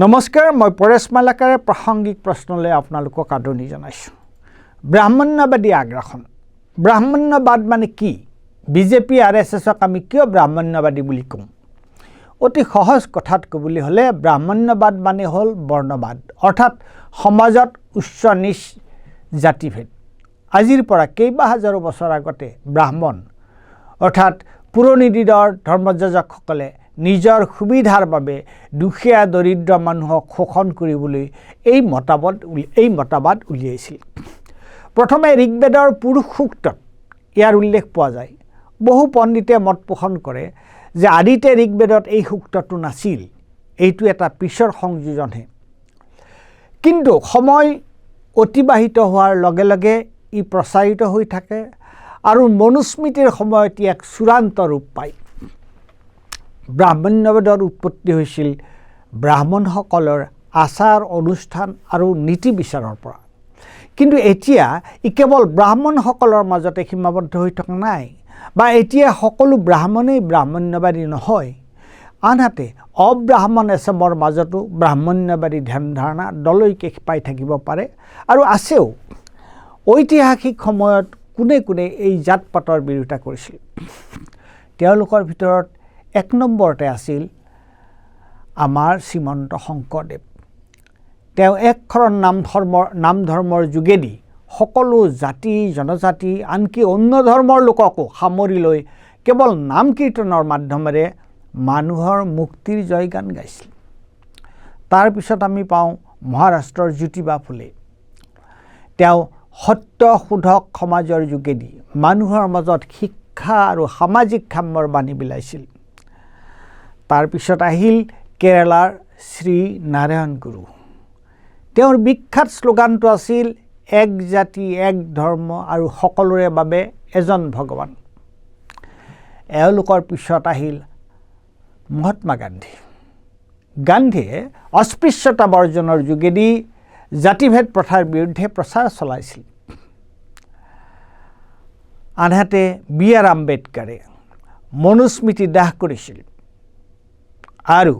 নমস্কাৰ, মই পৰেশ মালাকাৰে প্ৰাসংগিক প্ৰশ্নলৈ আপোনালোকক আদৰণি জনাইছোঁ। ব্ৰাহ্মণ্যবাদী আগ্ৰাসন। ব্ৰাহ্মণ্যবাদ মানে কি? বিজেপি RSSক আমি কিয় ব্ৰাহ্মণ্যবাদী বুলি কওঁ? অতি সহজ কথাত ক'বলৈ হ'লে ব্ৰাহ্মণ্যবাদ মানে হ'ল বৰ্ণবাদ, অৰ্থাৎ সমাজত উচ্চ নিচ জাতিভেদ। আজিৰ পৰা কেইবা হাজাৰো বছৰ আগতে ব্ৰাহ্মণ অৰ্থাৎ পুৰণি দিনৰ ধৰ্মযাজকসকলে নিজৰ সুবিধাৰ বাবে দুখীয়া দৰিদ্ৰ মানুহক শোষণ কৰিবলৈ এই মতবাদ উলিয়াইছিল। প্ৰথমে ঋগ্বেদৰ পুৰুষ সূক্তত ইয়াৰ উল্লেখ পোৱা যায়। বহু পণ্ডিতে মত পোষণ কৰে যে আদিতে ঋগ্বেদত এই সূক্তটো নাছিল, এইটো এটা পিছৰ সংযোজনহে। কিন্তু সময় অতিবাহিত হোৱাৰ লগে লগে ই প্ৰচাৰিত হৈ থাকে আৰু মনুস্মৃতিৰ সময়ত ই এক চূড়ান্ত ৰূপ পায়। ব্ৰাহ্মণ্যবাদৰ উৎপত্তি হৈছিল ব্ৰাহ্মণসকলৰ আচাৰ অনুষ্ঠান আৰু নীতি বিচাৰৰ পৰা। কিন্তু এতিয়া ই কেৱল ব্ৰাহ্মণসকলৰ মাজতে সীমাবদ্ধ হৈ থকা নাই, বা এতিয়া সকলো ব্ৰাহ্মণেই ব্ৰাহ্মণ্যবাদী নহয়। আনহাতে অব্ৰাহ্মণ এচামৰ মাজতো ব্ৰাহ্মণ্যবাদী ধ্যান ধাৰণা দলৈকে পাই থাকিব পাৰে আৰু আছেও। ঐতিহাসিক সময়ত কোনে কোনে এই জাত পাতৰ বিৰোধিতা কৰিছিল? তেওঁলোকৰ ভিতৰত এক নম্বৰতে আছিল আমাৰ শ্ৰীমন্ত শংকৰদেৱ। তেওঁ একশৰণ নাম ধৰ্মৰ যোগেদি সকলো জাতি জনজাতি আনকি অন্য ধৰ্মৰ লোককো সামৰি লৈ কেৱল নাম কীৰ্তনৰ মাধ্যমেৰে মানুহৰ মুক্তিৰ জয়গান গাইছিল। তাৰপিছত আমি পাওঁ মহাৰাষ্ট্ৰৰ জ্যোতিবা ফুলে। তেওঁ সত্য শোধক সমাজৰ যোগেদি মানুহৰ মাজত শিক্ষা আৰু সামাজিক সাম্যৰ বাণী বিলাইছিল। তাৰপিছত আহিল কেৰালাৰ শ্ৰী নাৰায়ণ গুৰু। তেওঁৰ বিখ্যাত শ্লোগানটো আছিল এক জাতি এক ধৰ্ম আৰু সকলোৰে বাবে এজন ভগৱান। এওঁলোকৰ পিছত আহিল মহাত্মা গান্ধী। গান্ধীয়ে অস্পৃশ্যতা বৰ্জনৰ যোগেদি জাতিভেদ প্ৰথাৰ বিৰুদ্ধে প্ৰচাৰ চলাইছিল। আনহাতে BR আম্বেদকাৰে মনুস্মৃতি দাহ কৰিছিল আৰু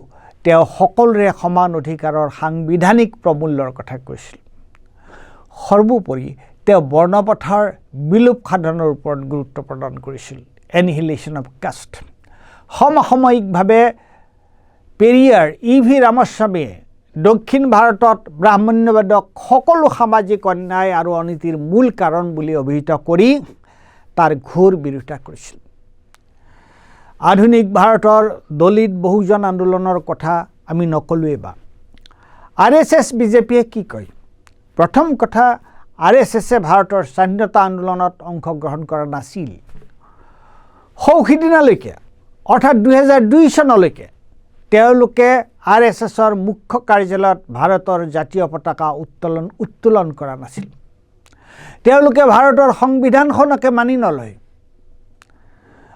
তেওঁ সকলোৰে সমান অধিকাৰৰ সাংবিধানিক প্ৰমূল্যৰ কথা কৈছিল। সৰ্বোপৰি তেওঁ বৰ্ণপ্ৰথাৰ বিলোপ সাধনৰ ওপৰত গুৰুত্ব প্ৰদান কৰিছিল, এনিহিলেশ্যন অফ কাষ্ট। সমসাময়িকভাৱে পেৰিয়াৰ EV ৰামাস্বামীয়ে দক্ষিণ ভাৰতত ব্ৰাহ্মণ্যবাদক সকলো সামাজিক অন্যায় আৰু অনীতিৰ মূল কাৰণ বুলি অভিহিত কৰি তাৰ ঘোৰ বিৰোধিতা কৰিছিল। আধুনিক ভাৰতৰ দলিত বহুজন আন্দোলনৰ কথা আমি নকলোৱেই বা। RSS বিজেপিয়ে কি কয়? প্ৰথম কথা, RSSে ভাৰতৰ স্বাধীনতা আন্দোলনত অংশগ্ৰহণ কৰা নাছিল। সৌসিদিনালৈকে অৰ্থাৎ 2002 চনলৈকে তেওঁলোকে RSSৰ মুখ্য কাৰ্যালয়ত ভাৰতৰ জাতীয় পতাকা উত্তোলন কৰা নাছিল। তেওঁলোকে ভাৰতৰ সংবিধানখনকে মানি নলয়।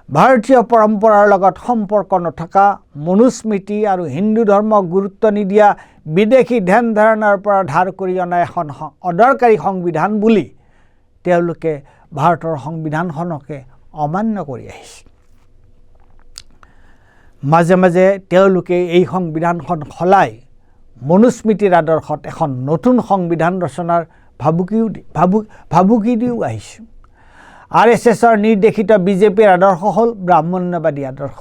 ভাৰতীয় পৰম্পৰাৰ লগত সম্পৰ্ক নথকা মনুস্মৃতি আৰু হিন্দু ধৰ্মক গুৰুত্ব নিদিয়া বিদেশী ধ্যান ধাৰণাৰ পৰা ধাৰ কৰি অনা এখন অদৰকাৰী সংবিধান বুলি তেওঁলোকে ভাৰতৰ সংবিধানখনকে অমান্য কৰি আহিছে। মাজে মাজে তেওঁলোকে এই সংবিধানখন সলাই মনুস্মৃতিৰ আদৰ্শত এখন নতুন সংবিধান ৰচনাৰ ভাবুকি দিও আহিছে। RSSৰ নিৰ্দেশিত বিজেপিৰ আদৰ্শ হ'ল ব্ৰাহ্মণ্যবাদী আদৰ্শ।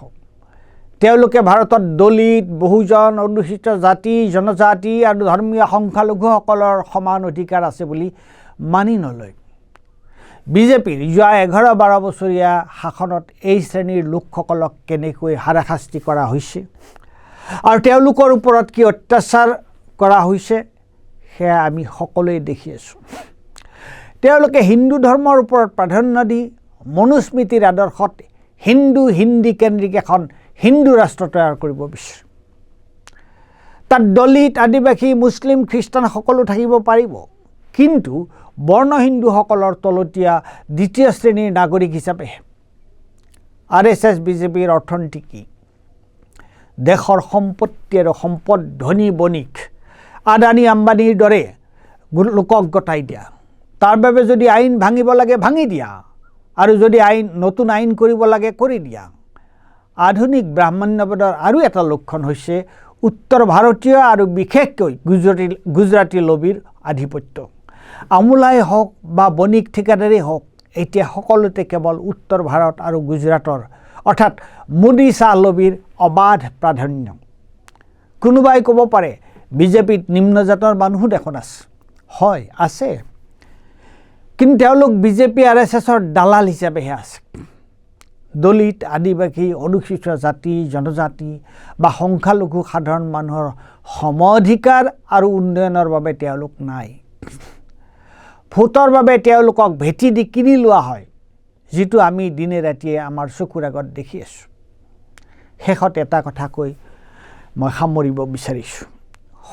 তেওঁলোকে ভাৰতত দলিত বহুজন অনুসূচিত জাতি জনজাতি আৰু ধৰ্মীয় সংখ্যালঘুসকলৰ সমান অধিকাৰ আছে বুলি মানি নলয়। বিজেপিৰ যোৱা 11-12 বছৰীয়া শাসনত এই শ্ৰেণীৰ লোকসকলক কেনেকৈ হাৰাশাস্তি কৰা হৈছে আৰু তেওঁলোকৰ ওপৰত কি অত্যাচাৰ কৰা হৈছে সেয়া আমি সকলোৱে দেখি আছোঁ। তেওঁলোকে হিন্দু ধৰ্মৰ ওপৰত প্ৰাধান্য দি মনুস্মৃতিৰ আদৰ্শত হিন্দী কেন্দ্ৰিক এখন হিন্দু ৰাষ্ট্ৰ তৈয়াৰ কৰিব বিচাৰে। তাত দলিত আদিবাসী মুছলিম খ্ৰীষ্টান সকলো থাকিব পাৰিব, কিন্তু বৰ্ণ হিন্দুসকলৰ তলতীয়া দ্বিতীয় শ্ৰেণীৰ নাগৰিক হিচাপে। RSS বিজেপিৰ অৰ্থনীতি কি? দেশৰ সম্পত্তি আৰু সম্পদ ধনী বণিক আদানী আম্বানীৰ দৰে লোকক গতাই দিয়া। তাৰ বাবে যদি আইন ভাঙিব লাগে ভাঙি দিয়া আৰু যদি নতুন আইন কৰিব লাগে কৰি দিয়া। আধুনিক ব্ৰাহ্মণ্যবাদৰ আৰু এটা লক্ষণ হৈছে উত্তৰ ভাৰতীয় আৰু বিশেষকৈ গুজৰাটী লবিৰ আধিপত্য। আমোলাই হওক বা বণিক ঠিকাদাৰেই হওক, এতিয়া সকলোতে কেৱল উত্তৰ ভাৰত আৰু গুজৰাটৰ অৰ্থাৎ মোদী চাহ লবিৰ অবাধ প্ৰাধান্য। কোনোবাই ক'ব পাৰে বিজেপিত নিম্নজাতৰ মানুহো দেখোন আছে। হয়, আছে, কিন্তু তেওঁলোক বিজেপি RSSৰ দালাল হিচাপেহে আছে। দলিত, আদিবাসী, অনুসূচিত জাতি, জনজাতি বা সংখ্যালঘু সাধাৰণ মানুহৰ সম অধিকাৰ আৰু উন্নয়নৰ বাবে তেওঁলোক নাই। ভোটৰ বাবে তেওঁলোকক ভেটি দি কিনি লোৱা হয়, যিটো আমি দিনে ৰাতিয়ে আমাৰ চকুৰ আগত দেখি আছোঁ। শেষত এটা কথা কৈ মই সামৰিব বিচাৰিছোঁ।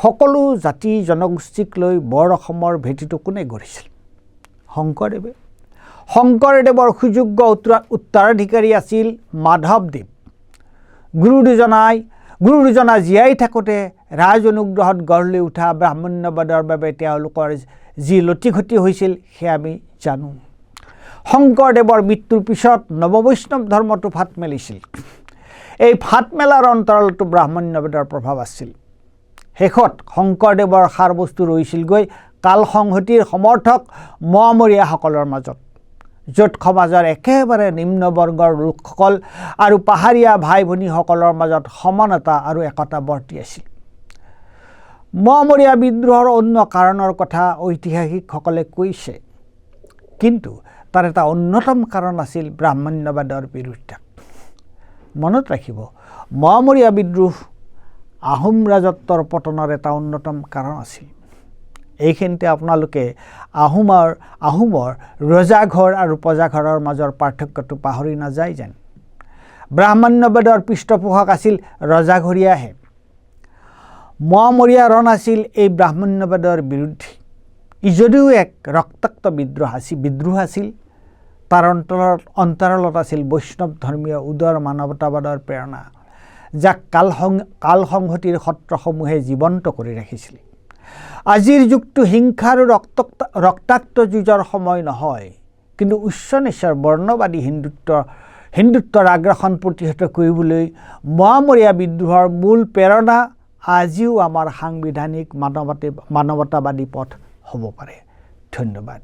সকলো জাতি জনগোষ্ঠীক লৈ বৰ অসমৰ ভেটিটো কোনে গঢ়িছিল? শংকৰদেৱে। শংকৰদেৱৰ সুযোগ্য উত্তৰাধিকাৰী আছিল মাধৱদেৱ। গুৰু দুজনা জীয়াই থাকোঁতে ৰাজ অনুগ্ৰহত গঢ় লৈ উঠা ব্ৰাহ্মণ্যবাদৰ বাবে তেওঁলোকৰ যি লতিঘটি হৈছিল সেয়া আমি জানো। শংকৰদেৱৰ মৃত্যুৰ পিছত নৱবৈষ্ণৱ ধৰ্মটো ফাট মেলিছিল। এই ফাট মেলাৰ অন্তৰালতো ব্ৰাহ্মণ্যবাদৰ প্ৰভাৱ আছিল। শেষত শংকৰদেৱৰ সাৰবস্তু ৰৈছিলগৈ কাল সংহতিৰ সমৰ্থক মোৱামৰীয়াসকলৰ মাজত, য'ত সমাজৰ একেবাৰে নিম্নবৰ্গৰ লোকসকল আৰু পাহাৰীয়া ভাই ভনীসকলৰ মাজত সমানতা আৰু একতা বৰ্তি আছিল। মোৱামৰীয়া বিদ্ৰোহৰ অন্য কাৰণৰ কথা ঐতিহাসিকসকলে কৈছে, কিন্তু তাৰ এটা অন্যতম কাৰণ আছিল ব্ৰাহ্মণ্যবাদৰ বিৰুদ্ধে। মনত ৰাখিব, মোৱামৰীয়া বিদ্ৰোহ আহোম ৰাজত্বৰ পতনৰ এটা অন্যতম কাৰণ আছিল। এইখিনিতে আপোনালোকে আহোমৰ ৰজাঘৰ আৰু প্ৰজাঘৰৰ মাজৰ পাৰ্থক্যটো পাহৰি নাযায় যেন। ব্ৰাহ্মণ্যবাদৰ পৃষ্ঠপোষক আছিল ৰজাঘৰীয়াহে। মোৱামৰীয়া ৰণ আছিল এই ব্ৰাহ্মণ্যবাদৰ বিৰুদ্ধে। ই যদিও এক ৰক্তাক্ত বিদ্ৰোহ আছিল, তাৰ অন্তৰালত আছিল বৈষ্ণৱ ধৰ্মীয় উদাৰ মানৱতাবাদৰ প্ৰেৰণা, যাক কাল সংহতিৰ সত্ৰসমূহে জীৱন্ত কৰি ৰাখিছিল। আজিৰ যুগটো হিংসা আৰু ৰক্তাক্ত যুঁজৰ সময় নহয়, কিন্তু উচ্চ নিচৰ বৰ্ণবাদী হিন্দুত্বৰ আগ্ৰাসন প্ৰতিহত কৰিবলৈ মোৱামৰীয়া বিদ্ৰোহৰ মূল প্ৰেৰণা আজিও আমাৰ সাংবিধানিক মানৱতাবাদী পথ হ'ব পাৰে। ধন্যবাদ।